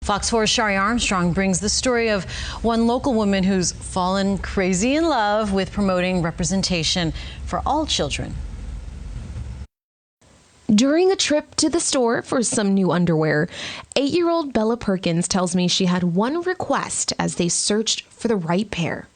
Fox 4's Shari Armstrong brings the story of one local woman who's fallen crazy in love with promoting representation for all children. During a trip to the store for some new underwear, 8-year-old Bella Perkins tells me she had one request as they searched for the right pair.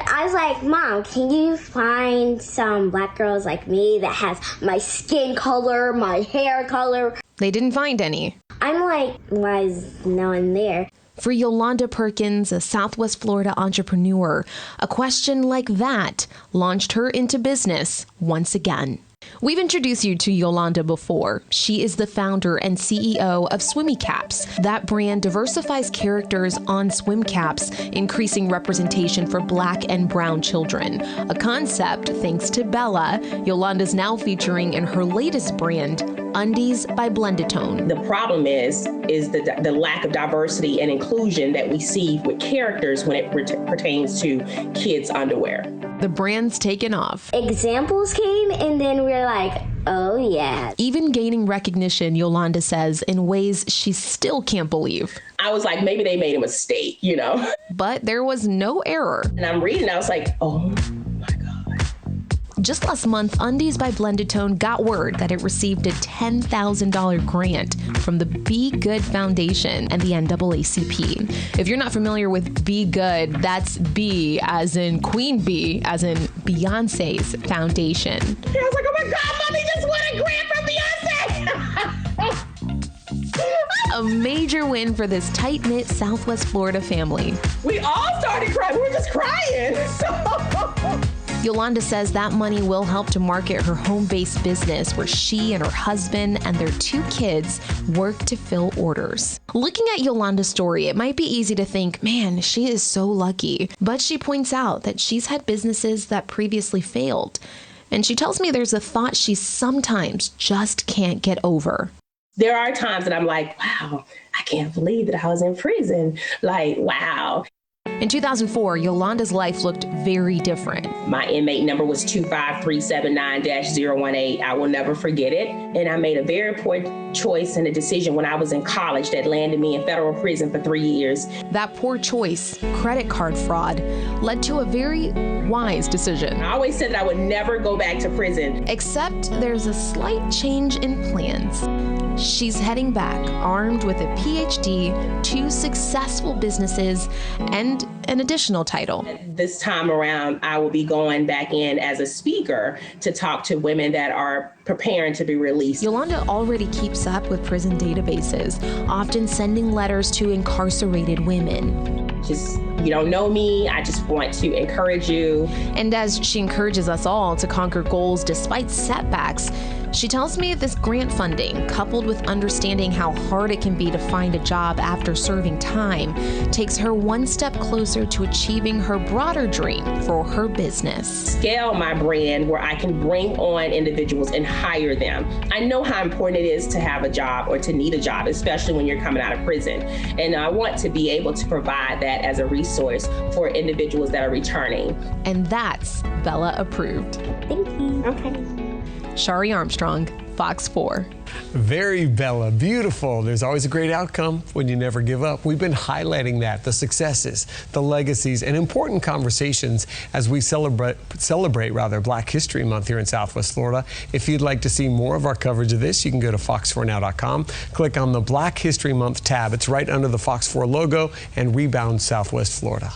I was like, Mom, can you find some black girls like me that has my skin color, my hair color? They didn't find any. I'm like, why is no one there? For Yolanda Perkins, a Southwest Florida entrepreneur, a question like that launched her into business once again. We've introduced you to Yolanda before. She is the founder and CEO of Swimmy Caps. That brand diversifies characters on swim caps, increasing representation for black and brown children. A concept, thanks to Bella, Yolanda's now featuring in her latest brand, Undies by Blenditone. The problem is the lack of diversity and inclusion that we see with characters when it pertains to kids' underwear. The brand's taken off. Examples came and then we're like, oh yeah. Even gaining recognition, Yolanda says, in ways she still can't believe. I was like, maybe they made a mistake, you know? But there was no error. And I'm reading, I was like, oh my God. Just last month, Undies by Blenditone got word that it received a $10,000 grant from the Be Good Foundation and the NAACP. If you're not familiar with Be Good, that's B as in Queen Bee, as in Beyonce's foundation. And I was like, oh my God, Mommy just won a grant from Beyonce! A major win for this tight-knit Southwest Florida family. We all started crying. We were just crying. Yolanda says that money will help to market her home-based business where she and her husband and their 2 kids work to fill orders. Looking at Yolanda's story, it might be easy to think, man, she is so lucky. But she points out that she's had businesses that previously failed. And she tells me there's a thought she sometimes just can't get over. There are times that I'm like, wow, I can't believe that I was in prison. Like, wow. In 2004, Yolanda's life looked very different. My inmate number was 25379-018. I will never forget it. And I made a very important choice and a decision when I was in college that landed me in federal prison for 3 years. That poor choice, credit card fraud, led to a very wise decision. I always said that I would never go back to prison. Except there's a slight change in plans. She's heading back armed with a PhD, 2 successful businesses, and an additional title. This time around, I will be going back in as a speaker to talk to women that are preparing to be released. Yolanda already keeps up with prison databases, often sending letters to incarcerated women. You don't know me, I just want to encourage you. And as she encourages us all to conquer goals despite setbacks, she tells me this grant funding, coupled with understanding how hard it can be to find a job after serving time, takes her one step closer to achieving her broader dream for her business. Scale my brand where I can bring on individuals and hire them. I know how important it is to have a job or to need a job, especially when you're coming out of prison. And I want to be able to provide that as a resource for individuals that are returning. And that's Bella approved. Thank you. Okay. Shari Armstrong, Fox 4. Very Bella, beautiful. There's always a great outcome when you never give up. We've been highlighting that, the successes, the legacies, and important conversations as we celebrate Black History Month here in Southwest Florida. If you'd like to see more of our coverage of this, you can go to fox4now.com, click on the Black History Month tab. It's right under the Fox 4 logo and Rebound Southwest Florida.